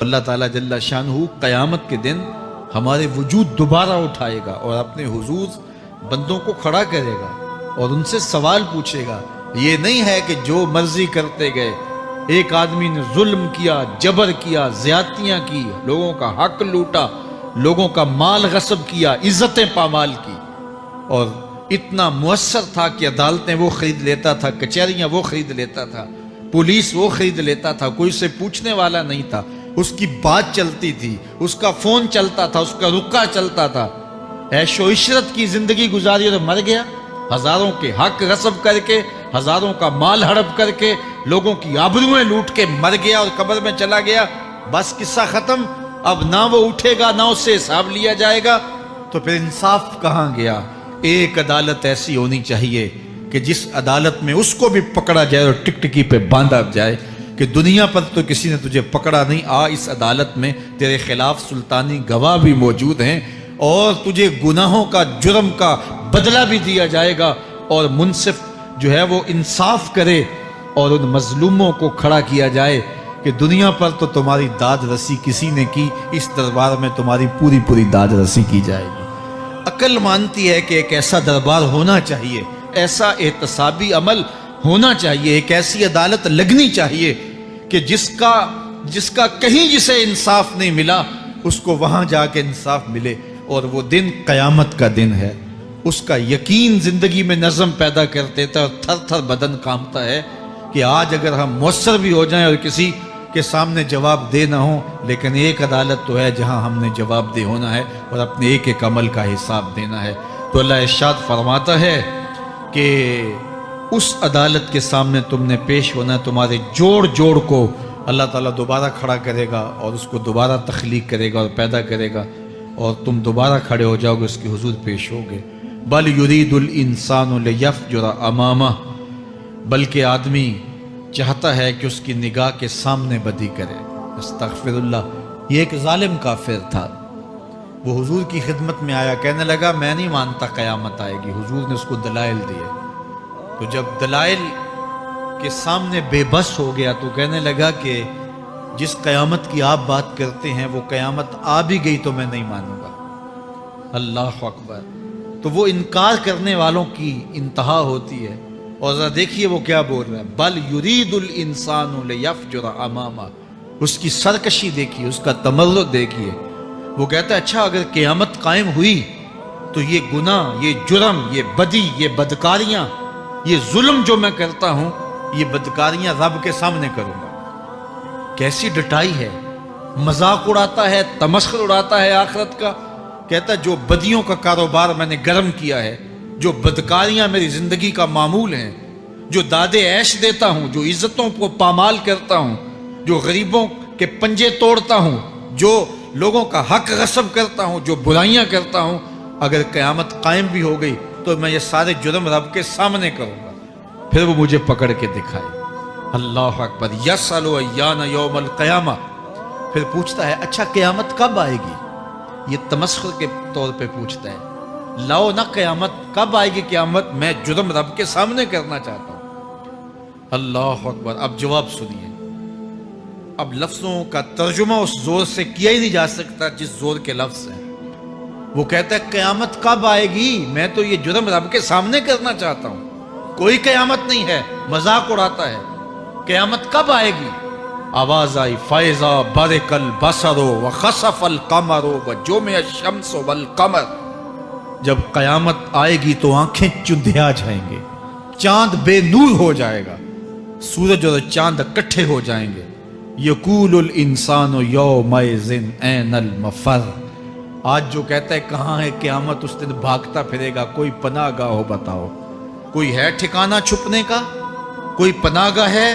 اللہ تعالیٰ جل شانہ قیامت کے دن ہمارے وجود دوبارہ اٹھائے گا اور اپنے حضور بندوں کو کھڑا کرے گا اور ان سے سوال پوچھے گا۔ یہ نہیں ہے کہ جو مرضی کرتے گئے، ایک آدمی نے ظلم کیا، جبر کیا، زیادتیاں کی، لوگوں کا حق لوٹا، لوگوں کا مال غصب کیا، عزتیں پامال کی، اور اتنا مؤثر تھا کہ عدالتیں وہ خرید لیتا تھا، کچہریاں وہ خرید لیتا تھا، پولیس وہ خرید لیتا تھا، کوئی سے پوچھنے والا نہیں تھا، اس کی بات چلتی تھی، اس کا فون چلتا تھا، اس کا رکا چلتا تھا، عیش و عشرت کی زندگی گزاری اور مر گیا، ہزاروں کے حق غصب کر کے، ہزاروں کا مال ہڑپ کر کے، لوگوں کی آبروئیں لوٹ کے مر گیا اور قبر میں چلا گیا، بس قصہ ختم۔ اب نہ وہ اٹھے گا، نہ اس سے حساب لیا جائے گا، تو پھر انصاف کہاں گیا؟ ایک عدالت ایسی ہونی چاہیے کہ جس عدالت میں اس کو بھی پکڑا جائے اور ٹکٹکی پہ باندھا جائے کہ دنیا پر تو کسی نے تجھے پکڑا نہیں، آ اس عدالت میں تیرے خلاف سلطانی گواہ بھی موجود ہیں اور تجھے گناہوں کا، جرم کا بدلہ بھی دیا جائے گا، اور منصف جو ہے وہ انصاف کرے اور ان مظلوموں کو کھڑا کیا جائے کہ دنیا پر تو تمہاری داد رسی کسی نے کی، اس دربار میں تمہاری پوری پوری داد رسی کی جائے گی۔ عقل مانتی ہے کہ ایک ایسا دربار ہونا چاہیے، ایسا احتسابی عمل ہونا چاہیے، ایک ایسی عدالت لگنی چاہیے کہ جس کا کہیں جسے انصاف نہیں ملا اس کو وہاں جا کے انصاف ملے، اور وہ دن قیامت کا دن ہے۔ اس کا یقین زندگی میں نظم پیدا کر دیتا ہے اور تھر تھر بدن کانپتا ہے کہ آج اگر ہم مؤثر بھی ہو جائیں اور کسی کے سامنے جواب دے نہ ہوں، لیکن ایک عدالت تو ہے جہاں ہم نے جواب دہ ہونا ہے اور اپنے ایک ایک عمل کا حساب دینا ہے۔ تو اللہ ارشاد فرماتا ہے کہ اس عدالت کے سامنے تم نے پیش ہونا ہے، تمہارے جوڑ جوڑ کو اللہ تعالیٰ دوبارہ کھڑا کرے گا اور اس کو دوبارہ تخلیق کرے گا اور پیدا کرے گا، اور تم دوبارہ کھڑے ہو جاؤ گے، اس کے حضور پیش ہوگے۔ بل یرید الانسان لیفجر امامہ، بلکہ آدمی چاہتا ہے کہ اس کی نگاہ کے سامنے بدی کرے۔ استغفر اللہ۔ یہ ایک ظالم کافر تھا، وہ حضور کی خدمت میں آیا، کہنے لگا میں نہیں مانتا قیامت آئے گی۔ حضور نے اس کو دلائل دیے، تو جب دلائل کے سامنے بے بس ہو گیا تو کہنے لگا کہ جس قیامت کی آپ بات کرتے ہیں وہ قیامت آ بھی گئی تو میں نہیں مانوں گا۔ اللہ اکبر۔ تو وہ انکار کرنے والوں کی انتہا ہوتی ہے، اور ذرا دیکھیے وہ کیا بول رہا ہے، بل یرید الانسان لیفجر امامہ۔ اس کی سرکشی دیکھیے، اس کا تمرد دیکھیے۔ وہ کہتا ہے اچھا اگر قیامت قائم ہوئی تو یہ گناہ، یہ جرم، یہ بدی، یہ بدکاریاں، یہ ظلم جو میں کرتا ہوں، یہ بدکاریاں رب کے سامنے کروں گا۔ کیسی ڈٹائی ہے، مذاق اڑاتا ہے، تمسخر اڑاتا ہے آخرت کا۔ کہتا ہے جو بدیوں کا کاروبار میں نے گرم کیا ہے، جو بدکاریاں میری زندگی کا معمول ہیں، جو دادے عیش دیتا ہوں، جو عزتوں کو پامال کرتا ہوں، جو غریبوں کے پنجے توڑتا ہوں، جو لوگوں کا حق غصب کرتا ہوں، جو برائیاں کرتا ہوں، اگر قیامت قائم بھی ہو گئی تو میں یہ سارے جرم رب کے سامنے کروں گا، پھر وہ مجھے پکڑ کے دکھائے۔ اللہ اکبر۔ یسأل ایان یوم القیامہ۔ پھر پوچھتا ہے اچھا قیامت کب آئے گی؟ یہ تمسخر کے طور پہ پوچھتا ہے، لاؤ نہ قیامت، کب آئے گی قیامت؟ میں جرم رب کے سامنے کرنا چاہتا ہوں۔ اللہ اکبر۔ اب جواب سنیے۔ اب لفظوں کا ترجمہ اس زور سے کیا ہی نہیں جا سکتا جس زور کے لفظ ہیں۔ وہ کہتا ہے قیامت کب آئے گی؟ میں تو یہ جرم رب کے سامنے کرنا چاہتا ہوں، کوئی قیامت نہیں ہے، مذاق اڑاتا ہے۔ قیامت کب آئے گی؟ آواز آئی، فَإِذَا بَرِقَ الْبَصَرُ وَخَسَفَ الْقَمَرُ وَجُمِعَ الشَّمْسُ وَالْقَمَرُ۔ جب قیامت آئے گی تو آنکھیں چندھیا جائیں گے، چاند بے نور ہو جائے گا، سورج اور چاند اکٹھے ہو جائیں گے۔ یقول الانسان یومئذ این المفر۔ آج جو کہتا ہے کہاں ہے قیامت، اس دن بھاگتا پھرے گا، کوئی پناہ گاہ ہو بتاؤ، کوئی ہے ٹھکانہ چھپنے کا، کوئی پناہ گاہ ہے؟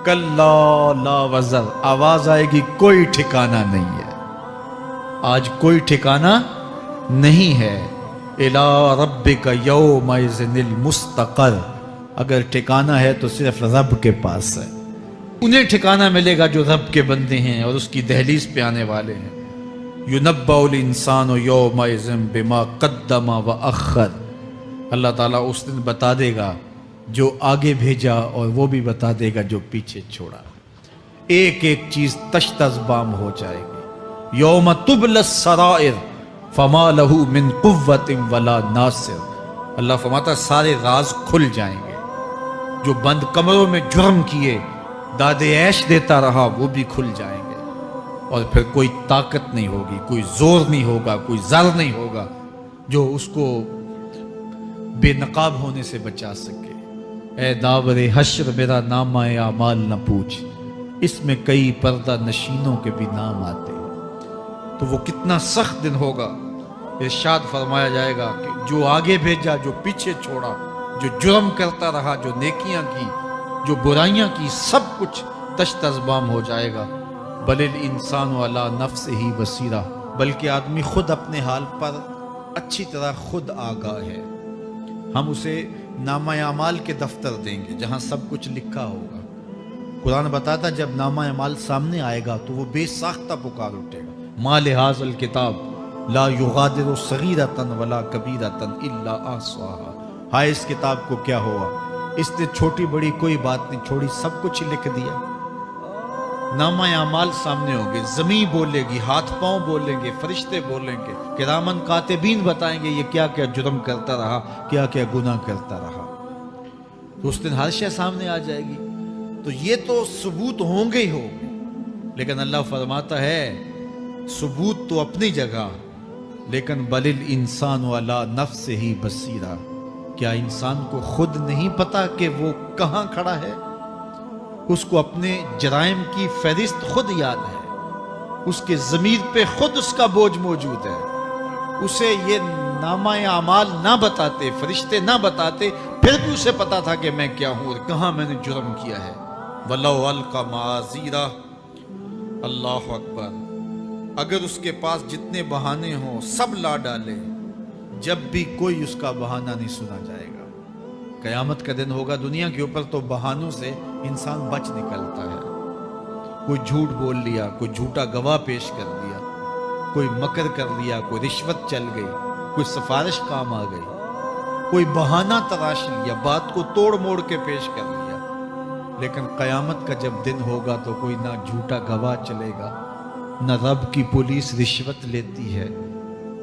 کلا لا وزر۔ آواز آئے گی کوئی ٹھکانہ نہیں ہے، آج کوئی ٹھکانہ نہیں ہے۔ الی ربک یومئذ المستقر۔ اگر ٹھکانہ ہے تو صرف رب کے پاس ہے، انہیں ٹھکانہ ملے گا جو رب کے بندے ہیں اور اس کی دہلیز پہ آنے والے ہیں۔ یُنَبَّأُ الْإِنسَانُ یومئذ بما قدم وأخر۔ اللہ تعالیٰ اس دن بتا دے گا جو آگے بھیجا اور وہ بھی بتا دے گا جو پیچھے چھوڑا۔ ایک ایک چیز تشت از بام ہو جائے گی. یوم تبلی السرائر فما لہ من قوت ولا ناصر. اللہ فرماتا سارے راز کھل جائیں گے. جو بند کمروں میں جرم کیے داد عیش دیتا رہا وہ بھی کھل جائیں گے، اور پھر کوئی طاقت نہیں ہوگی، کوئی زور نہیں ہوگا، کوئی زر نہیں ہوگا جو اس کو بے نقاب ہونے سے بچا سکے. اے داور حشر میرا نامہ اعمال نہ پوچھ، اس میں کئی پردہ نشینوں کے بھی نام آتے ہیں. تو وہ کتنا سخت دن ہوگا. ارشاد فرمایا جائے گا کہ جو آگے بھیجا، جو پیچھے چھوڑا، جو جرم کرتا رہا، جو نیکیاں کی، جو برائیاں کی، سب کچھ تشت از بام ہو جائے گا. بل الانسان علی نفسہ بصیرہ، بلکہ آدمی خود اپنے حال پر اچھی طرح خود آگاہ ہے. ہم اسے نامہ اعمال کے دفتر دیں گے جہاں سب کچھ لکھا ہوگا. قرآن بتاتا جب نامہ اعمال سامنے آئے گا تو وہ بے ساختہ پکار اٹھے گا، ما لہذا الکتاب لا یغادر صغیرۃ ولا کبیرۃ الا احصاها. ہائے اس کتاب کو کیا ہوا، اس نے چھوٹی بڑی کوئی بات نہیں چھوڑی، سب کچھ لکھ دیا. نامہ اعمال سامنے ہوگے، زمین بولے گی، ہاتھ پاؤں بولیں گے، فرشتے بولیں گے، کرامن کاتبین بتائیں گے یہ کیا کیا جرم کرتا رہا، کیا کیا گناہ کرتا رہا. تو اس دن ہر شے سامنے آ جائے گی. تو یہ تو ثبوت ہوں گے ہی ہوں گے، لیکن اللہ فرماتا ہے ثبوت تو اپنی جگہ، لیکن بل الانسان علی نفسہ بصیرہ. کیا انسان کو خود نہیں پتا کہ وہ کہاں کھڑا ہے؟ اس کو اپنے جرائم کی فہرست خود یاد ہے، اس کے ضمیر پہ خود اس کا بوجھ موجود ہے. اسے یہ نامہ اعمال نہ بتاتے، فرشتے نہ بتاتے، پھر بھی اسے پتا تھا کہ میں کیا ہوں اور کہاں میں نے جرم کیا ہے. وَلَوْ أَلْقَى مَعَاذِيرَهُ. اللہ اکبر. اگر اس کے پاس جتنے بہانے ہوں سب لا ڈالے، جب بھی کوئی اس کا بہانہ نہیں سنا جائے گا. قیامت کا دن ہوگا، دنیا کے اوپر تو بہانوں سے انسان بچ نکلتا ہے. کوئی جھوٹ بول لیا، کوئی جھوٹا گواہ پیش کر دیا، کوئی مکر کر لیا، کوئی رشوت چل گئی، کوئی سفارش کام آ گئی، کوئی بہانہ تراش لیا، بات کو توڑ موڑ کے پیش کر لیا. لیکن قیامت کا جب دن ہوگا تو کوئی نہ جھوٹا گواہ چلے گا، نہ رب کی پولیس رشوت لیتی ہے،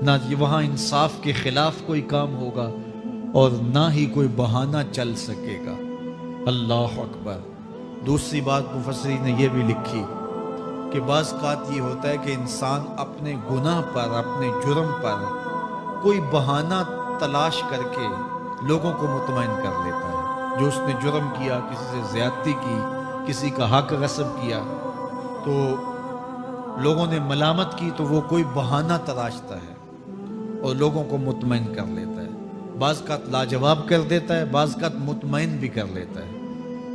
نہ وہاں انصاف کے خلاف کوئی کام ہوگا، اور نہ ہی کوئی بہانہ چل سکے گا. اللہ اکبر. دوسری بات مفسرین نے یہ بھی لکھی کہ بعض اوقات یہ ہوتا ہے کہ انسان اپنے گناہ پر، اپنے جرم پر کوئی بہانہ تلاش کر کے لوگوں کو مطمئن کر لیتا ہے. جو اس نے جرم کیا، کسی سے زیادتی کی، کسی کا حق غصب کیا، تو لوگوں نے ملامت کی تو وہ کوئی بہانہ تراشتا ہے اور لوگوں کو مطمئن کر لیتا ہے. بعض کا لاجواب کر دیتا ہے، بعض کا مطمئن بھی کر لیتا ہے.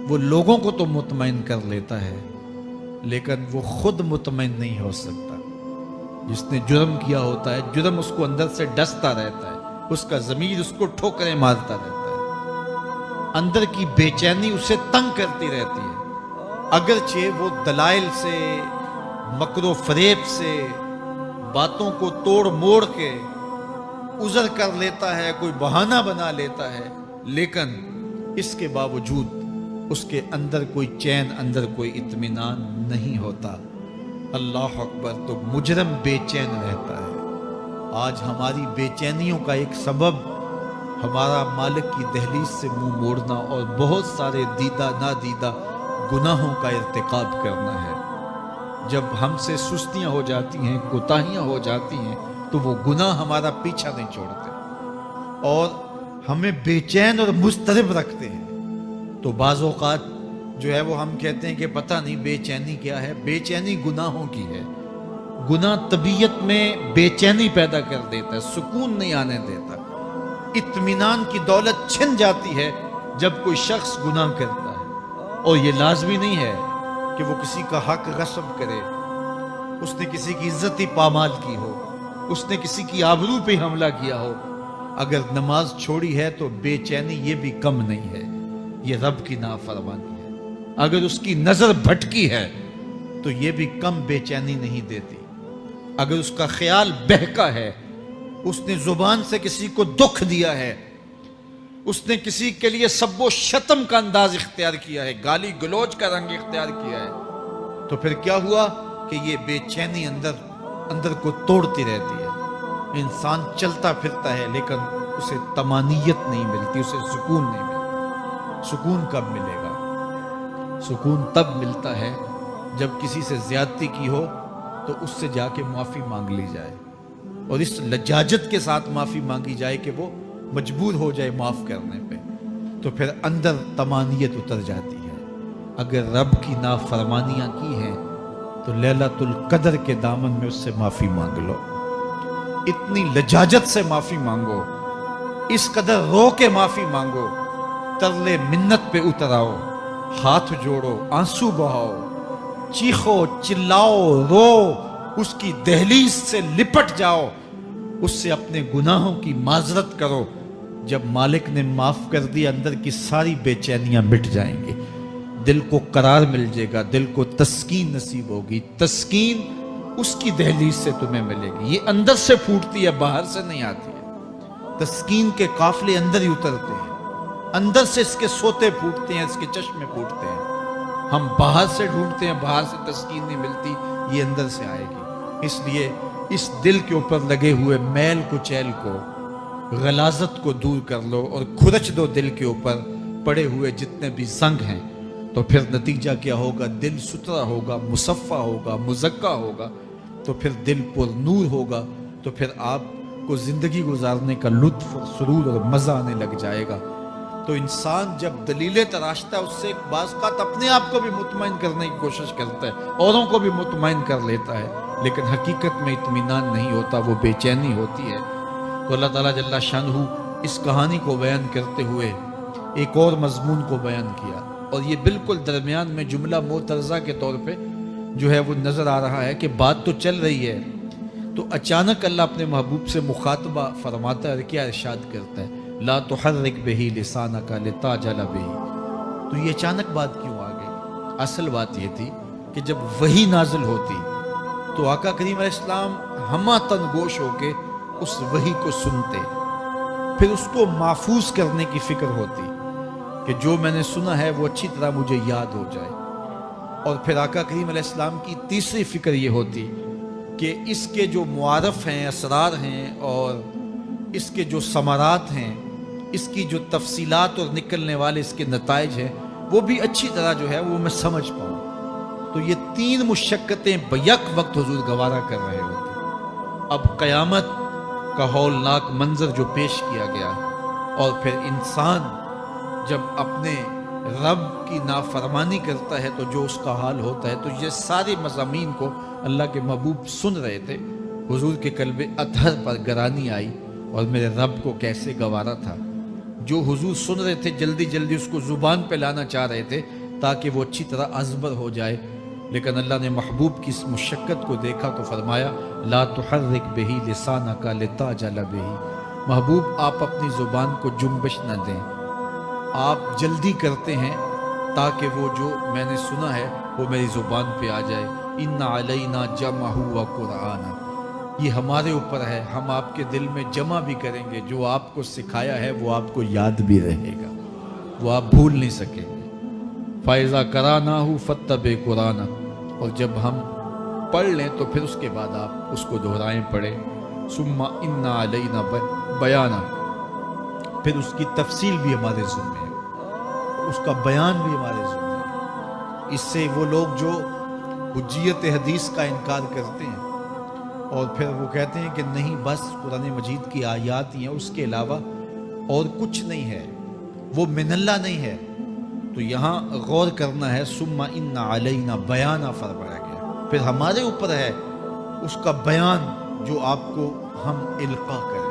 وہ لوگوں کو تو مطمئن کر لیتا ہے لیکن وہ خود مطمئن نہیں ہو سکتا. جس نے جرم کیا ہوتا ہے، جرم اس کو اندر سے ڈستا رہتا ہے، اس کا ضمیر اس کو ٹھوکریں مارتا رہتا ہے، اندر کی بے چینی اسے تنگ کرتی رہتی ہے. اگرچہ وہ دلائل سے، مکر و فریب سے، باتوں کو توڑ موڑ کے عذر کر لیتا ہے، کوئی بہانہ بنا لیتا ہے، لیکن اس کے باوجود اس کے اندر کوئی چین، اندر کوئی اطمینان نہیں ہوتا. اللہ اکبر. تو مجرم بے چین رہتا ہے. آج ہماری بے چینیوں کا ایک سبب ہمارا مالک کی دہلیز سے منہ موڑنا اور بہت سارے دیدہ نادیدہ گناہوں کا ارتکاب کرنا ہے. جب ہم سے سستیاں ہو جاتی ہیں، کوتاہیاں ہو جاتی ہیں، تو وہ گناہ ہمارا پیچھا نہیں چھوڑتے اور ہمیں بے چین اور مضطرب رکھتے ہیں. تو بعض اوقات جو ہے وہ ہم کہتے ہیں کہ پتہ نہیں بے چینی کیا ہے. بے چینی گناہوں کی ہے. گناہ طبیعت میں بے چینی پیدا کر دیتا ہے، سکون نہیں آنے دیتا. اطمینان کی دولت چھن جاتی ہے جب کوئی شخص گناہ کرتا ہے. اور یہ لازمی نہیں ہے کہ وہ کسی کا حق غصب کرے، اس نے کسی کی عزت ہی پامال کی ہو، اس نے کسی کی آبرو پہ حملہ کیا ہو. اگر نماز چھوڑی ہے تو بے چینی یہ بھی کم نہیں ہے، یہ رب کی نافرمانی ہے. اگر اس کی نظر بھٹکی ہے تو یہ بھی کم بے چینی نہیں دیتی. اگر اس کا خیال بہکا ہے، اس نے زبان سے کسی کو دکھ دیا ہے، اس نے کسی کے لیے سب و شتم کا انداز اختیار کیا ہے، گالی گلوچ کا رنگ اختیار کیا ہے، تو پھر کیا ہوا کہ یہ بے چینی اندر کو توڑتی رہتی ہے. انسان چلتا پھرتا ہے لیکن اسے طمانیت نہیں ملتی، اسے سکون نہیں ملتا. سکون کب ملے گا؟ سکون تب ملتا ہے جب کسی سے زیادتی کی ہو تو اس سے جا کے معافی مانگ لی جائے، اور اس لجاجت کے ساتھ معافی مانگی جائے کہ وہ مجبور ہو جائے معاف کرنے پہ، تو پھر اندر طمانیت اتر جاتی ہے. اگر رب کی نافرمانیاں کی ہیں تو لیلۃ القدر کے دامن میں اس سے معافی مانگ لو، اتنی لجاجت سے معافی مانگو، اس قدر رو کے معافی مانگو، ترلے منت پہ اتر آؤ، ہاتھ جوڑو، آنسو بہاؤ، چیخو، چلاؤ، رو، اس کی دہلیز سے لپٹ جاؤ، اس سے اپنے گناہوں کی معذرت کرو. جب مالک نے معاف کر دیا اندر کی ساری بے چینیاں مٹ جائیں گی، دل کو قرار مل جائے گا، دل کو تسکین نصیب ہوگی. تسکین اس کی دہلیز سے تمہیں ملے گی، یہ اندر سے پھوٹتی ہے، باہر سے نہیں آتی ہے. تسکین کے قافلے اندر ہی اترتے ہیں، اندر سے اس کے سوتے پھوٹتے ہیں، اس کے چشمے پھوٹتے ہیں. ہم باہر سے ڈھونڈتے ہیں، باہر سے تسکین نہیں ملتی، یہ اندر سے آئے گی. اس لیے اس دل کے اوپر لگے ہوئے میل کچیل کو، غلاظت کو دور کر لو اور کھرچ دو دل کے اوپر پڑے ہوئے جتنے بھی زنگ ہیں. تو پھر نتیجہ کیا ہوگا؟ دل ستھرا ہوگا، مصفہ ہوگا، مزکا ہوگا، تو پھر دل پر نور ہوگا، تو پھر آپ کو زندگی گزارنے کا لطف اور سرور اور مزہ آنے لگ جائے گا. تو انسان جب دلیلیں تراشتا ہے، اس سے بعض اوقات اپنے آپ کو بھی مطمئن کرنے کی کوشش کرتا ہے، اوروں کو بھی مطمئن کر لیتا ہے، لیکن حقیقت میں اطمینان نہیں ہوتا، وہ بے چینی ہوتی ہے. تو اللہ تعالیٰ جل شانہ اس کہانی کو بیان کرتے ہوئے ایک اور مضمون کو بیان کیا، اور یہ بالکل درمیان میں جملہ معترضہ کے طور پہ جو ہے وہ نظر آ رہا ہے کہ بات تو چل رہی ہے، تو اچانک اللہ اپنے محبوب سے مخاطبہ فرماتا ہے اور کیا ارشاد کرتا ہے؟ لا تحرک بہ لسانک لتعجل بہ. تو یہ اچانک بات کیوں آ گئی؟ اصل بات یہ تھی کہ جب وحی نازل ہوتی تو آقا کریم علیہ السلام ہمہ تن گوش ہو کے اس وحی کو سنتے، پھر اس کو محفوظ کرنے کی فکر ہوتی کہ جو میں نے سنا ہے وہ اچھی طرح مجھے یاد ہو جائے. اور پھر آقا کریم علیہ السلام کی تیسری فکر یہ ہوتی کہ اس کے جو معارف ہیں، اسرار ہیں، اور اس کے جو ثمرات ہیں، اس کی جو تفصیلات اور نکلنے والے اس کے نتائج ہیں، وہ بھی اچھی طرح جو ہے وہ میں سمجھ پاؤں. تو یہ تین مشقتیں بیک وقت حضور گوارا کر رہے ہوتے. اب قیامت کا ہولناک منظر جو پیش کیا گیا، اور پھر انسان جب اپنے رب کی نافرمانی کرتا ہے تو جو اس کا حال ہوتا ہے، تو یہ سارے مضامین کو اللہ کے محبوب سن رہے تھے. حضور کے قلب اطہر پر گرانی آئی، اور میرے رب کو کیسے گوارا تھا. جو حضور سن رہے تھے جلدی جلدی اس کو زبان پہ لانا چاہ رہے تھے تاکہ وہ اچھی طرح ازبر ہو جائے، لیکن اللہ نے محبوب کی اس مشقت کو دیکھا تو فرمایا لا تحرک بہ لسانک لتعجل بہ. محبوب آپ اپنی زبان کو جنبش نہ دیں، آپ جلدی کرتے ہیں تاکہ وہ جو میں نے سنا ہے وہ میری زبان پہ آ جائے. ان علینا جمعہ و قرآن، یہ ہمارے اوپر ہے، ہم آپ کے دل میں جمع بھی کریں گے، جو آپ کو سکھایا ہے وہ آپ کو یاد بھی رہے گا، وہ آپ بھول نہیں سکیں گے. فَإِذَا قَرَأْنَاهُ فَاتَّبِعْ قُرْآنَهُ، اور جب ہم پڑھ لیں تو پھر اس کے بعد آپ اس کو دہرائیں پڑھیں. ثُمَّ إِنَّ عَلَيْنَا بَيَانًا، پھر اس کی تفصیل بھی ہمارے ذمہ ہے، اس کا بیان بھی ہمارے ذمہ ہے. اس سے وہ لوگ جو حجیت حدیث کا انکار کرتے ہیں اور پھر وہ کہتے ہیں کہ نہیں بس قرآن مجید کی آیات ہی ہیں، اس کے علاوہ اور کچھ نہیں ہے، وہ من اللہ نہیں ہے، تو یہاں غور کرنا ہے. ثم ان علینا بیانہ فرمایا گیا، پھر ہمارے اوپر ہے اس کا بیان جو آپ کو ہم القاء کریں.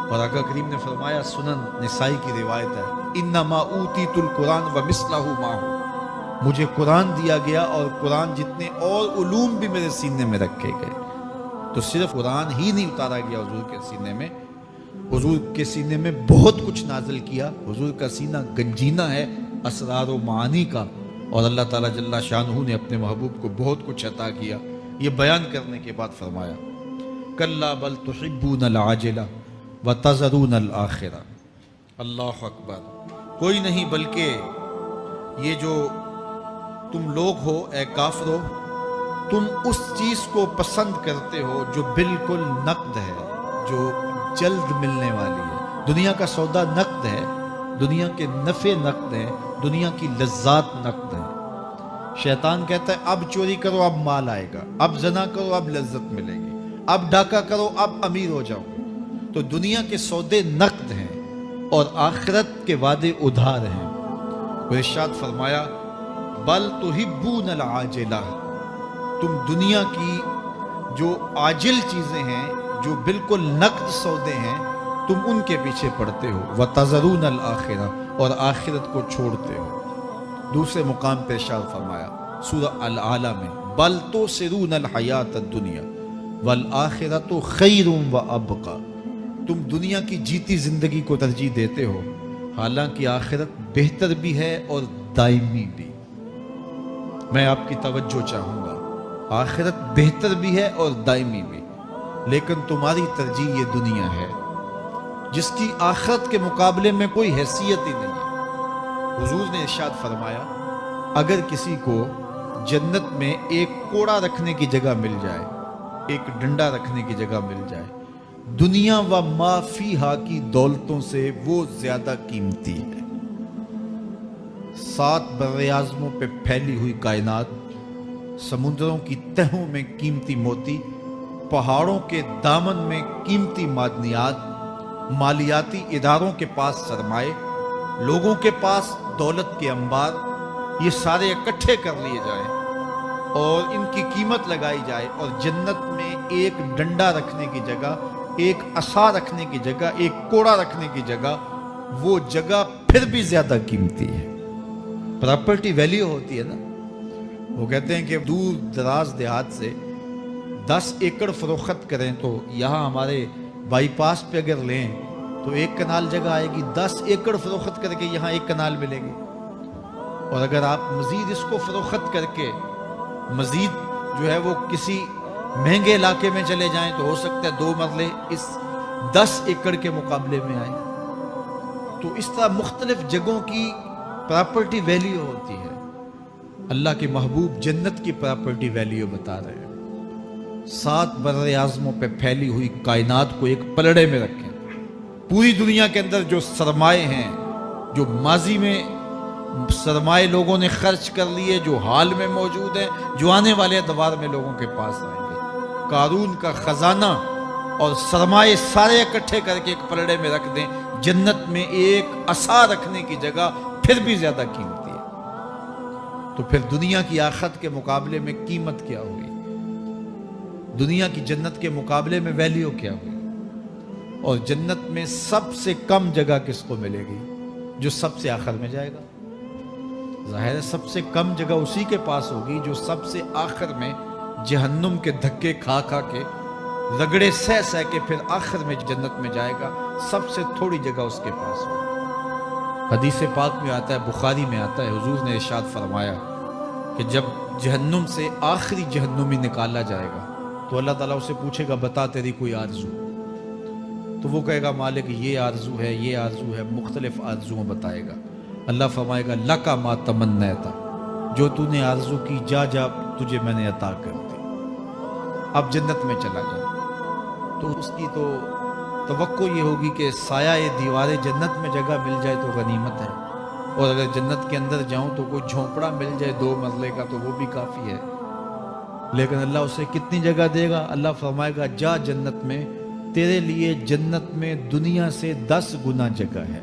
اور آقا کریم نے فرمایا، سنن نسائی کی روایت ہے، انما اوتیت القرآن ومثلہ معہ، مجھے قرآن دیا گیا اور قرآن جتنے اور علوم بھی میرے سینے میں رکھے گئے. تو صرف قرآن ہی نہیں اتارا گیا حضور کے سینے میں، حضور کے سینے میں بہت کچھ نازل کیا. حضور کا سینہ گنجینہ ہے اسرار و معانی کا، اور اللہ تعالیٰ جل شانہ نے اپنے محبوب کو بہت کچھ عطا کیا. یہ بیان کرنے کے بعد فرمایا کلا بل تحبون العاجلہ وتذرون الآخرہ. اللہ اکبر. کوئی نہیں بلکہ یہ جو تم لوگ ہو اے کافرو، تم اس چیز کو پسند کرتے ہو جو بالکل نقد ہے، جو جلد ملنے والی ہے۔ دنیا کا سودا نقد ہے، دنیا کے نفع نقد ہیں، دنیا کی لذات نقد ہیں۔ شیطان کہتا ہے اب چوری کرو اب مال آئے گا، اب زنا کرو اب لذت ملے گی، اب ڈاکہ کرو اب امیر ہو جاؤ۔ تو دنیا کے سودے نقد ہیں اور آخرت کے وعدے ادھار ہیں۔ وہ ارشاد فرمایا بل تحبون العاجلہ، تم دنیا کی جو عاجل چیزیں ہیں، جو بالکل نقد سودے ہیں، تم ان کے پیچھے پڑتے ہو، وتذرون الآخرہ، اور آخرت کو چھوڑتے ہو۔ دوسرے مقام پہ ارشاد فرمایا سورہ الاعلیٰ میں بل تؤثرون الحیات الدنیا والآخرۃ خیر وابقی، تم دنیا کی جیتی زندگی کو ترجیح دیتے ہو، حالانکہ آخرت بہتر بھی ہے اور دائمی بھی۔ میں آپ کی توجہ چاہوں گا، آخرت بہتر بھی ہے اور دائمی بھی، لیکن تمہاری ترجیح یہ دنیا ہے جس کی آخرت کے مقابلے میں کوئی حیثیت ہی نہیں ہے۔ حضور نے ارشاد فرمایا اگر کسی کو جنت میں ایک کوڑا رکھنے کی جگہ مل جائے، ایک ڈنڈا رکھنے کی جگہ مل جائے، دنیا و ما فیہا کی دولتوں سے وہ زیادہ قیمتی ہے۔ 7 براعظموں پہ پھیلی ہوئی کائنات، سمندروں کی تہوں میں قیمتی موتی، پہاڑوں کے دامن میں قیمتی معدنیات، مالیاتی اداروں کے پاس سرمائے، لوگوں کے پاس دولت کے انبار، یہ سارے اکٹھے کر لیے جائیں اور ان کی قیمت لگائی جائے، اور جنت میں ایک ڈنڈا رکھنے کی جگہ، ایک عصا رکھنے کی جگہ، ایک کوڑا رکھنے کی جگہ، وہ جگہ پھر بھی زیادہ قیمتی ہے۔ پراپرٹی ویلیو ہوتی ہے نا، وہ کہتے ہیں کہ دور دراز دیہات سے 10 ایکڑ فروخت کریں تو یہاں ہمارے بائی پاس پہ اگر لیں تو 1 کنال جگہ آئے گی، 10 ایکڑ فروخت کر کے یہاں 1 کنال ملے گی۔ اور اگر آپ مزید اس کو فروخت کر کے مزید جو ہے وہ کسی مہنگے علاقے میں چلے جائیں تو ہو سکتا ہے 2 مرلے اس 10 ایکڑ کے مقابلے میں آئیں۔ تو اس طرح مختلف جگہوں کی پراپرٹی ویلیو ہوتی ہے۔ اللہ کے محبوب جنت کی پراپرٹی ویلیو بتا رہے ہیں۔ 7 براعظموں پہ پھیلی ہوئی کائنات کو ایک پلڑے میں رکھیں، پوری دنیا کے اندر جو سرمائے ہیں، جو ماضی میں سرمائے لوگوں نے خرچ کر لیے، جو حال میں موجود ہیں، جو آنے والے ادوار میں لوگوں کے پاس آئیں گے، قارون کا خزانہ اور سرمائے سارے اکٹھے کر کے ایک پلڑے میں رکھ دیں، جنت میں ایک عصا رکھنے کی جگہ پھر بھی زیادہ قیمتی ہے۔ تو پھر دنیا کی آخرت کے مقابلے میں قیمت کیا ہوئی؟ دنیا کی جنت کے مقابلے میں ویلیو کیا ہوئی؟ اور جنت میں سب سے کم جگہ کس کو ملے گی؟ جو سب سے آخر میں جائے گا۔ ظاہر ہے سب سے کم جگہ اسی کے پاس ہوگی جو سب سے آخر میں جہنم کے دھکے کھا کھا کے، رگڑے سہ سہ کے پھر آخر میں جنت میں جائے گا۔ سب سے تھوڑی جگہ اس کے پاس ہوگی۔ حدیث پاک میں آتا ہے، بخاری میں آتا ہے، حضور نے ارشاد فرمایا کہ جب جہنم سے آخری جہنمی نکالا جائے گا تو اللہ تعالیٰ اسے پوچھے گا بتا تیری کوئی آرزو؟ تو وہ کہے گا مالک یہ آرزو ہے، یہ آرزو ہے، مختلف آرزویں بتائے گا۔ اللہ فرمائے گا لکا ما تمنیتا، جو تو نے آرزو کی جا جا تجھے میں نے عطا کر دی، اب جنت میں چلا جا۔ تو اس کی تو توقع یہ ہوگی کہ سایہ دیوار جنت میں جگہ مل جائے تو غنیمت ہے، اور اگر جنت کے اندر جاؤں تو کوئی جھونپڑا مل جائے 2 مرلے کا تو وہ بھی کافی ہے۔ لیکن اللہ اسے کتنی جگہ دے گا؟ اللہ فرمائے گا جا جنت میں، تیرے لیے جنت میں دنیا سے 10 گنا جگہ ہے۔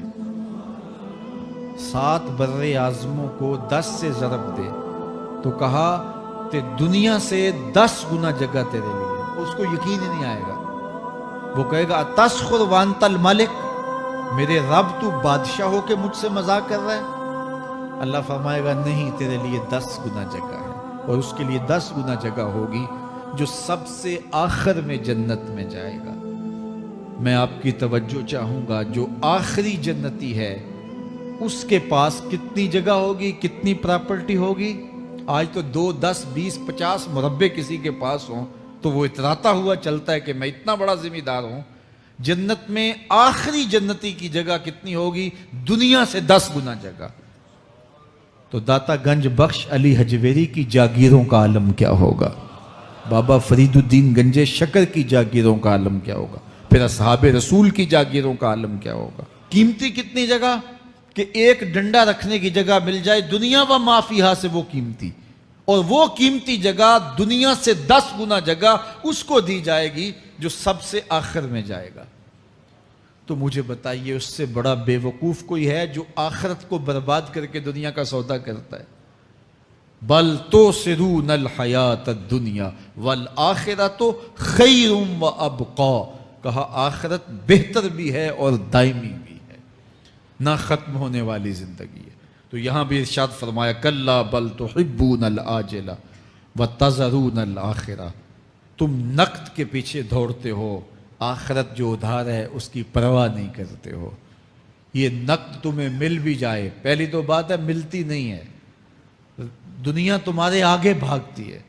7 بر اعظموں کو 10 سے ضرب دے تو کہا کہ دنیا سے 10 گنا جگہ تیرے لیے۔ اس کو یقین ہی نہیں آئے گا، وہ کہے گا تسخر وانت الملک، میرے رب تو بادشاہ ہو کے مجھ سے مذاق کر رہا ہے؟ اللہ فرمائے گا نہیں، تیرے لیے 10 گنا جگہ ہے، اور اس کے لیے 10 گنا جگہ ہوگی جو سب سے آخر میں جنت میں جائے گا۔ میں آپ کی توجہ چاہوں گا، جو آخری جنتی ہے اس کے پاس کتنی جگہ ہوگی، کتنی پراپرٹی ہوگی؟ آج تو 2 10 20 50 مربع کسی کے پاس ہوں تو وہ اتراتا ہوا چلتا ہے کہ میں اتنا بڑا ذمہ دار ہوں۔ جنت میں آخری جنتی کی جگہ کتنی ہوگی؟ دنیا سے 10 گنا جگہ۔ تو داتا گنج بخش علی حجویری کی جاگیروں کا عالم کیا ہوگا؟ بابا فرید الدین گنج شکر کی جاگیروں کا عالم کیا ہوگا، پھر اصحاب رسول کی جاگیروں کا عالم کیا ہوگا۔ قیمتی کتنی جگہ کہ ایک ڈنڈا رکھنے کی جگہ مل جائے دنیا و ما فیہا سے وہ قیمتی، اور وہ قیمتی جگہ دنیا سے 10 گنا جگہ اس کو دی جائے گی جو سب سے آخر میں جائے گا۔ تو مجھے بتائیے اس سے بڑا بے وقوف کوئی ہے جو آخرت کو برباد کر کے دنیا کا سودا کرتا ہے؟ بل تؤثرون الحیات الدنیا والآخرۃ خیر وابقی، کہا آخرت بہتر بھی ہے اور دائمی بھی ہے، نہ ختم ہونے والی زندگی ہے۔ تو یہاں بھی ارشاد فرمایا کلا بل تحبون العاجلہ وتذرون الآخرہ، تم نقد کے پیچھے دوڑتے ہو، آخرت جو ادھار ہے اس کی پرواہ نہیں کرتے ہو۔ یہ نقد تمہیں مل بھی جائے، پہلی تو بات ہے ملتی نہیں ہے، دنیا تمہارے آگے بھاگتی ہے۔